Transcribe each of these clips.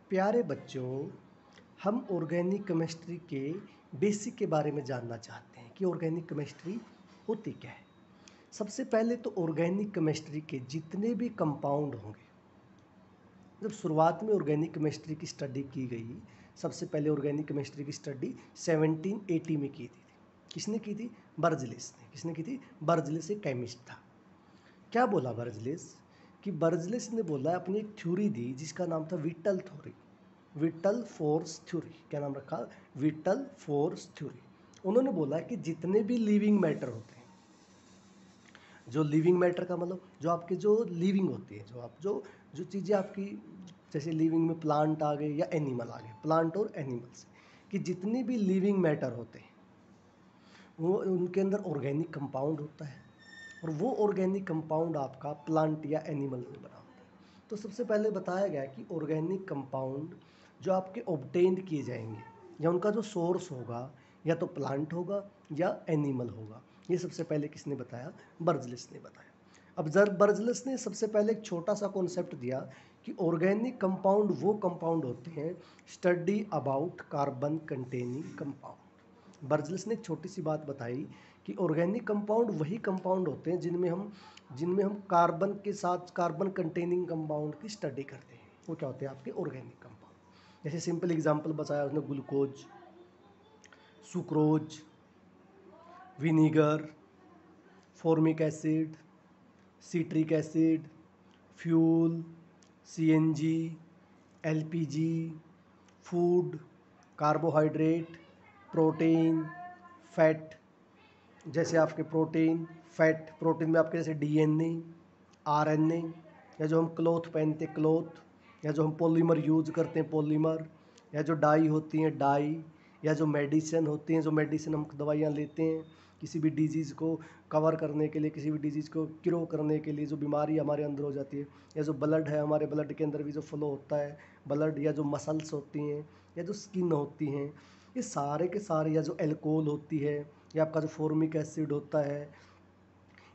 प्यारे बच्चों, हम ऑर्गेनिक केमिस्ट्री के बेसिक के बारे में जानना चाहते हैं कि ऑर्गेनिक केमिस्ट्री होती क्या है। सबसे पहले तो ऑर्गेनिक केमिस्ट्री के जितने भी कंपाउंड होंगे, जब शुरुआत में ऑर्गेनिक केमिस्ट्री की स्टडी की गई, सबसे पहले ऑर्गेनिक केमिस्ट्री की स्टडी 1780 में की थी। किसने की थी? बर्जलिस ने। किसने की थी? बर्जलिस एक केमिस्ट था। क्या बोला बर्जलिस? कि बर्जलिस ने बोला, अपनी एक थ्योरी दी जिसका नाम था whittle theory, whittle force theory. क्या नाम रखा? Whittle force theory. उन्होंने बोला कि जितने भी लिविंग मैटर होते हैं, जो लिविंग मैटर का मतलब जो आपके जो लिविंग होती है, जो आप जो जो चीज़ें आपकी, जैसे लिविंग में प्लांट आ गए या एनिमल आ गए, प्लांट और एनिमल्स, कि जितनी भी लिविंग मैटर होते हैं वो उनके अंदर ऑर्गेनिक कंपाउंड होता है, और वो ऑर्गेनिक कंपाउंड आपका प्लांट या एनिमल में बना होता है। तो सबसे पहले बताया गया कि ऑर्गेनिक कंपाउंड जो आपके ऑब्टेन्ड किए जाएंगे या उनका जो सोर्स होगा, या तो प्लांट होगा या एनिमल होगा। ये सबसे पहले किसने बताया? बर्जलिस ने बताया। अब बर्जलिस ने सबसे पहले एक छोटा सा कॉन्सेप्ट दिया कि ऑर्गेनिक कंपाउंड वो कंपाउंड होते हैं, study about carbon containing compound. Berzelius ने एक छोटी सी बात बताई कि ऑर्गेनिक कंपाउंड वही कंपाउंड होते हैं जिनमें हम कार्बन के साथ कार्बन कंटेनिंग कंपाउंड की स्टडी करते हैं। वो क्या होते हैं? आपके ऑर्गेनिक कंपाउंड। जैसे सिंपल एग्जांपल बताया उसने, glucose, sucrose, vinegar, formic acid, citric acid, fuel, CNG, LPG, food, carbohydrate, protein, fat. जैसे आपके प्रोटीन, फैट, प्रोटीन में आपके जैसे डीएनए, आरएनए, या जो हम क्लॉथ पहनते हैं क्लॉथ, या जो हम पॉलीमर यूज करते हैं पॉलीमर, या जो डाई होती हैं डाई, या जो मेडिसिन होती हैं, जो मेडिसिन हम दवाइयाँ लेते हैं किसी भी डिजीज़ को कवर करने के लिए, किसी भी डिजीज़ को क्योर करने के लिए, जो बीमारी हमारे अंदर हो जाती है, या जो ब्लड है, हमारे ब्लड के अंदर भी जो फ्लो होता है ब्लड, या जो मसल्स होती हैं, या जो स्किन होती हैं, ये सारे के सारे, या जो एल्कोहल होती है, या आपका जो फॉर्मिक एसिड होता है,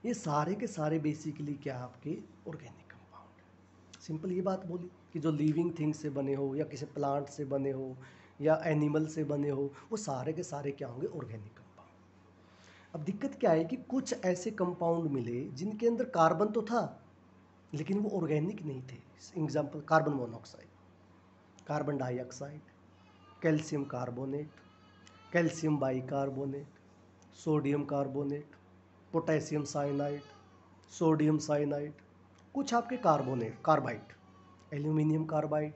ये सारे के सारे बेसिकली क्या आपके ऑर्गेनिक कंपाउंड है। सिंपल ये बात बोली कि जो लिविंग थिंग्स से बने हो, या किसी प्लांट से बने हो, या एनिमल से बने हो, वो सारे के सारे क्या होंगे? Organic compound. अब दिक्कत क्या है कि कुछ ऐसे कंपाउंड मिले जिनके अंदर कार्बन तो था लेकिन वो ऑर्गेनिक नहीं थे। Example, carbon monoxide, carbon dioxide, calcium carbonate, calcium bicarbonate, sodium carbonate, potassium cyanide, sodium cyanide, कुछ आपके carbonate, carbide, aluminium carbide,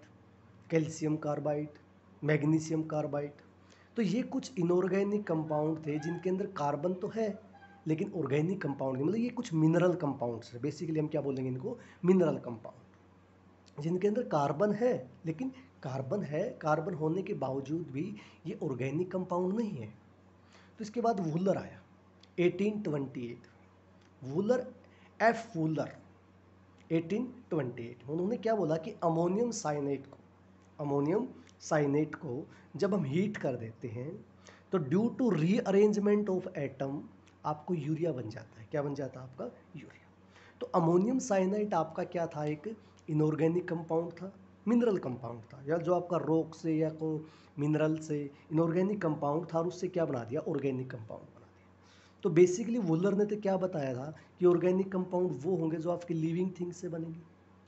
calcium carbide, magnesium carbide. तो ये कुछ इनऑर्गेनिक कंपाउंड थे जिनके अंदर कार्बन तो है लेकिन ऑर्गेनिक कंपाउंड नहीं, मतलब ये कुछ मिनरल कंपाउंड्स है। बेसिकली हम क्या बोलेंगे इनको? मिनरल कंपाउंड, जिनके अंदर कार्बन है, लेकिन कार्बन है, कार्बन होने के बावजूद भी ये ऑर्गेनिक कंपाउंड नहीं है। तो इसके बाद वूलर आया 1828। वूलर, एफ वूलर, 1828। उन्होंने क्या बोला कि अमोनियम साइनेट को जब हम हीट कर देते हैं तो due to rearrangement of atom आपको यूरिया बन जाता है। क्या बन जाता है आपका? यूरिया। तो अमोनियम साइनाइड आपका क्या था? एक इनऑर्गेनिक कंपाउंड था, मिनरल कंपाउंड था, या जो आपका रॉक से या को मिनरल से इनऑर्गेनिक कंपाउंड था, और उससे क्या बना दिया? ऑर्गेनिक कंपाउंड बना दिया। तो बेसिकली वुलर ने तो क्या बताया था कि ऑर्गेनिक कंपाउंड वो होंगे जो आपके लिविंग थिंग्स से बनेंगे,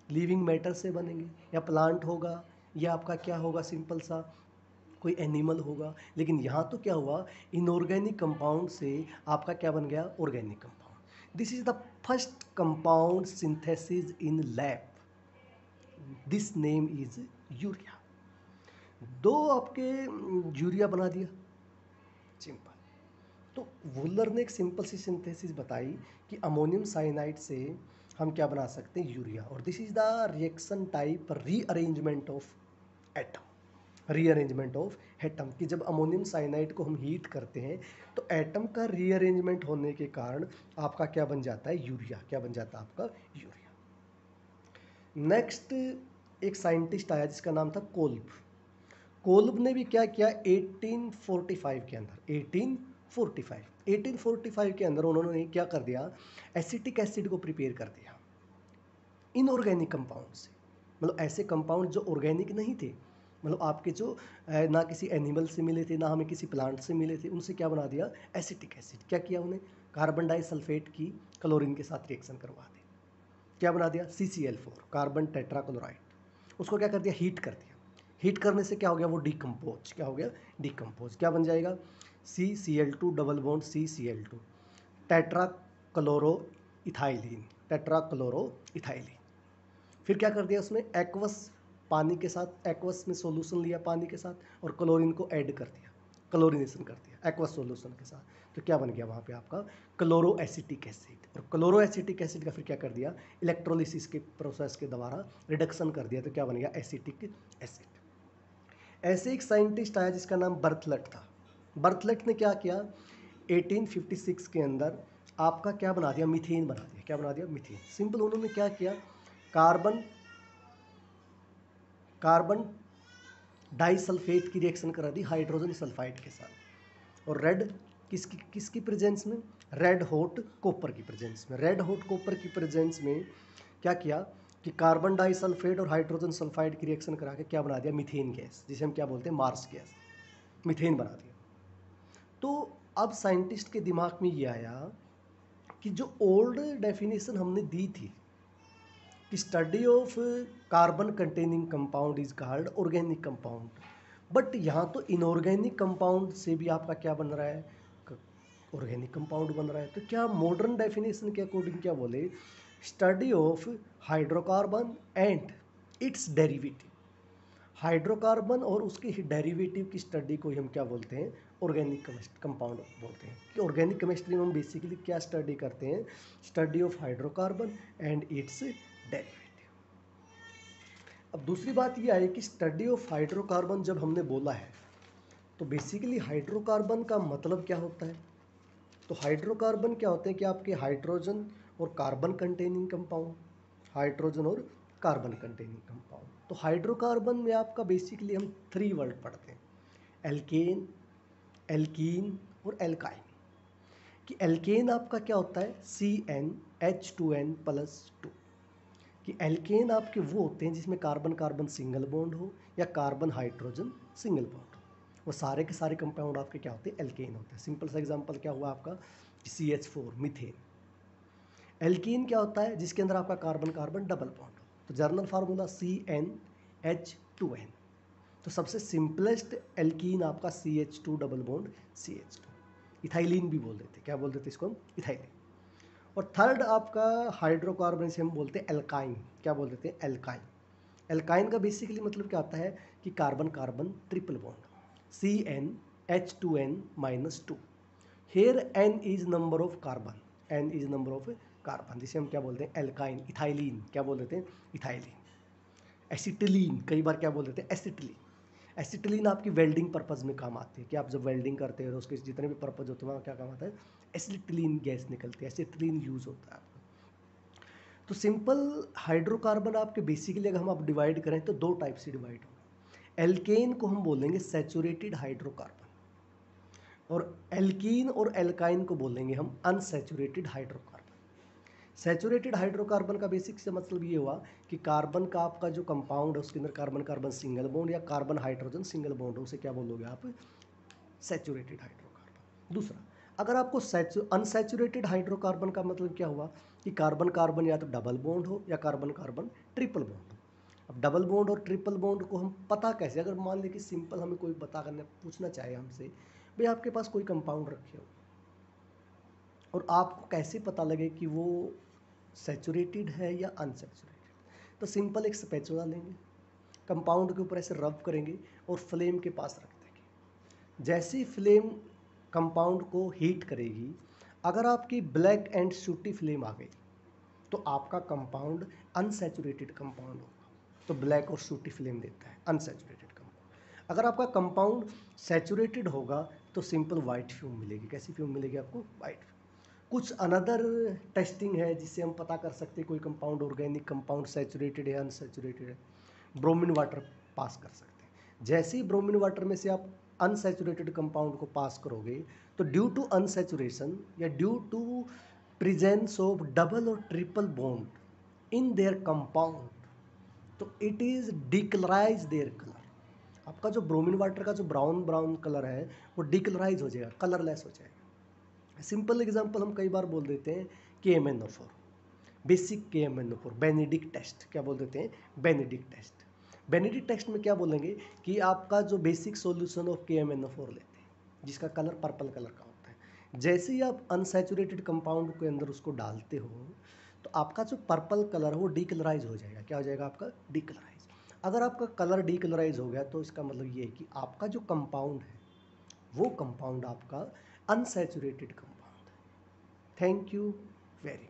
लिविंग मैटर से बनेंगे, या प्लांट होगा, या आपका क्या होगा? सिंपल सा कोई एनिमल होगा। लेकिन यहाँ तो क्या हुआ? इनऑर्गेनिक कंपाउंड से आपका क्या बन गया? Organic compound. This is the first compound synthesis in lab. This name is urea. दो आपके यूरिया बना दिया, सिंपल। तो वुलर ने एक सिंपल सी सिंथेसिस बताई कि अमोनियम साइनाइड से हम क्या बना सकते हैं? यूरिया। और this is the reaction type rearrangement of atom, rearrangement of atom, कि जब अमोनियम साइनाइड को हम हीट करते हैं तो एटम का रीअरेंजमेंट होने के कारण आपका क्या बन जाता है? यूरिया। क्या बन जाता है आपका? यूरिया। नेक्स्ट एक साइंटिस्ट आया जिसका नाम था कोल्ब। कोल्ब ने भी क्या किया? 1845 के अंदर, 1845 के अंदर उन्होंने क्या कर दिया? एसिटिक एसिड को प्रिपेयर कर दिया इनऑर्गेनिक कंपाउंड से। मतलब ऐसे कंपाउंड जो ऑर्गेनिक नहीं थे, मतलब आपके जो ना किसी एनिमल से मिले थे, ना हमें किसी प्लांट से मिले थे, उनसे क्या बना दिया, एसिटिक एसिड। क्या किया उन्हें, कार्बन डाइसल्फेट की क्लोरीन के साथ रिएक्शन करवा दी, क्या बना दिया, CCl4 कार्बन टेट्राक्लोराइड। उसको क्या कर दिया, हीट कर दिया। हीट करने से क्या हो गया, वो डिकम्पोज, क्या हो गया, डिकम्पोज। क्या बन जाएगा, CCl2 double bond CCl2 टेट्राक्लोरो ethylene, टेट्राक्लोरो ethylene. फिर क्या कर दिया उसमें, एक्वस पानी के साथ, एक्वस में सॉल्यूशन लिया पानी के साथ और क्लोरीन को ऐड कर दिया, क्लोरीनेशन कर दिया एक्वस सॉल्यूशन के साथ। तो क्या बन गया वहाँ पे आपका क्लोरो एसिटिक एसिड। और क्लोरो एसिटिक एसिड का फिर क्या कर दिया, इलेक्ट्रोलिसिस के प्रोसेस के द्वारा रिडक्शन कर दिया, तो क्या बन गया, एसिटिक एसिड। ऐसे एक साइंटिस्ट आया जिसका नाम बर्थलट था। बर्थलट ने क्या किया, 1856 के अंदर आपका क्या बना दिया, मीथेन बना दिया। क्या बना दिया, मीथेन। सिंपल उन्होंने क्या किया, कार्बन कार्बन डाइसल्फेट की रिएक्शन करा दी हाइड्रोजन सल्फाइड के साथ। और रेड किसकी किसकी प्रेजेंस में, रेड हॉट कॉपर की प्रेजेंस में। रेड हॉट कॉपर की प्रेजेंस में क्या किया कि कार्बन डाइसल्फेट और हाइड्रोजन सल्फाइड की रिएक्शन करा के क्या बना दिया, मीथेन गैस, जिसे हम क्या बोलते हैं, मार्स गैस, मीथेन बना दिया। तो अब साइंटिस्ट के दिमाग में ये आया कि जो ओल्ड डेफिनेशन हमने दी थी कि study of carbon containing compound is called organic compound, but यहाँ तो इनऑर्गेनिक कंपाउंड से भी आपका क्या बन रहा है, ऑर्गेनिक कंपाउंड बन रहा है। तो क्या मॉडर्न डेफिनेशन के अकॉर्डिंग क्या बोले, study of hydrocarbon and it's derivative, hydrocarbon और उसके डेरिवेटिव की स्टडी को ही हम क्या बोलते हैं, ऑर्गेनिक कंपाउंड बोलते हैं। कि ऑर्गेनिक केमिस्ट्री में हम बेसिकली क्या स्टडी करते हैं, study of hydrocarbon and it's derivative. अब दूसरी बात ये आई कि स्टडी ऑफ हाइड्रोकार्बन जब हमने बोला है तो बेसिकली हाइड्रोकार्बन का मतलब क्या होता है। तो हाइड्रोकार्बन क्या होते हैं कि आपके हाइड्रोजन और कार्बन कंटेनिंग कंपाउंड, हाइड्रोजन और कार्बन कंटेनिंग कंपाउंड। तो हाइड्रोकार्बन में आपका बेसिकली हम 3 वर्ड पढ़ते हैं, एल्केन, एल्कीन और एल्काइन। कि एल्केन आपका क्या होता है, CnH2n+2। कि एल्केन आपके वो होते हैं जिसमें कार्बन कार्बन सिंगल बॉन्ड हो या कार्बन हाइड्रोजन सिंगल बॉन्ड हो, वो सारे के सारे कंपाउंड आपके क्या होते हैं, एल्केन होते हैं। सिंपल सा एग्जांपल क्या हुआ आपका, CH4 मीथेन। एल्कीन क्या होता है, जिसके अंदर आपका कार्बन कार्बन डबल बॉन्ड हो, तो जर्नल फार्मूला CnH2n। तो सबसे सिंपलेस्ट एल्कीन आपका CH2 double bond CH2, ethylene भी बोल देते, क्या बोल देते इसको हम, इथाइलिन। और थर्ड आपका हाइड्रोकार्बन से हम बोलते हैं एल्काइन, क्या बोल देते हैं, एल्काइन। एल्काइन का बेसिकली मतलब क्या होता है कि carbon carbon triple bond, CnH2n-2। Here n is number of carbon, n is number of carbon, जिसे हम क्या बोलते हैं, एल्काइन। इथाइलिन क्या बोल देते हैं, इथाइलिन। एसिटिलीन कई बार क्या बोल देते हैं, एसिटिलीन। एसिटिलीन आपकी वेल्डिंग पर्पज़ में काम आती है कि आप जब वेल्डिंग करते हो तो उसके जितने भी पर्पज़ होते हैं वहाँ क्या काम आता है, एसिटिलीन गैस निकलती है, एसिटिलीन यूज़ होता है आपका। तो सिंपल हाइड्रोकार्बन आपके बेसिकली अगर हम आप डिवाइड करें तो 2 टाइप से डिवाइड होगा। एल्केन को हम बोलेंगे सैचुरेटेड हाइड्रोकार्बन, और एल्कीन और एल्काइन को बोलेंगे हम अनसैचुरेटेड हाइड्रोकार्बन। सैचुरेटेड हाइड्रोकार्बन का बेसिक से मतलब ये हुआ कि कार्बन का आपका जो कंपाउंड है उसके अंदर कार्बन कार्बन सिंगल बॉन्ड या कार्बन हाइड्रोजन सिंगल बॉन्ड हो, उसे क्या बोलोगे आप, सैचुरेटेड हाइड्रोकार्बन। दूसरा, अगर आपको अनसैचुरेटेड हाइड्रोकार्बन का मतलब क्या हुआ कि कार्बन कार्बन या तो डबल बॉन्ड हो या कार्बन कार्बन ट्रिपल बॉन्ड हो। अब डबल बॉन्ड और ट्रिपल बॉन्ड को हम पता कैसे, अगर मान लें कि सिंपल हमें कोई बता करने पूछना चाहे हमसे, भाई आपके पास कोई कंपाउंड रखे हो और आपको कैसे पता लगे कि वो सैचुरेटेड है या अनसैचुरेटेड, तो सिंपल एक स्पैचुला लेंगे, कंपाउंड के ऊपर ऐसे रब करेंगे और फ्लेम के पास रख देंगे। जैसे ही फ्लेम कंपाउंड को हीट करेगी, अगर आपकी ब्लैक एंड सूटी फ्लेम आ गई तो आपका कंपाउंड अनसैचुरेटेड कंपाउंड होगा, तो ब्लैक और सूटी फ्लेम देता है अनसैचुरेटेड कंपाउंड। अगर आपका कंपाउंड सैचुरेटेड होगा तो सिंपल वाइट फ्यूम मिलेगी। कैसी फ्यूम मिलेगी आपको, वाइट। कुछ अनदर टेस्टिंग है जिससे हम पता कर सकते हैं कोई कंपाउंड ऑर्गेनिक कंपाउंड सैचुरेटेड है अनसैचुरेटेड है। ब्रोमीन वाटर पास कर सकते हैं। जैसे ही ब्रोमीन वाटर में से आप अनसैचुरेटेड कंपाउंड को पास करोगे तो ड्यू टू अनसैचुरेशन या due to presence of double और triple bond in their compound, तो it is decolourise their colour, आपका जो ब्रोमीन वाटर का जो ब्राउन ब्राउन कलर है वो डिकलराइज हो जाएगा, कलरलेस हो जाएगा। सिंपल एग्जांपल हम कई बार बोल देते हैं KMnO4, basic KMnO4, Benedict test, क्या बोल देते हैं, बेनेडिक्ट टेस्ट। बेनेडिक्ट टेस्ट में क्या बोलेंगे कि आपका जो बेसिक सॉल्यूशन ऑफ KMnO4 लेते हैं जिसका कलर पर्पल कलर का होता है, जैसे ही आप अनसैचुरेटेड कंपाउंड के अंदर उसको डालते हो तो आपका जो पर्पल कलर है वो डीकलराइज हो जाएगा। क्या हो जाएगा आपका, डीकलराइज। अगर आपका कलर डीकलराइज हो गया तो इसका मतलब ये है कि आपका जो कंपाउंड है वो कंपाउंड आपका अनसैचुरेटेड कंपाउंड है। Thank you very much.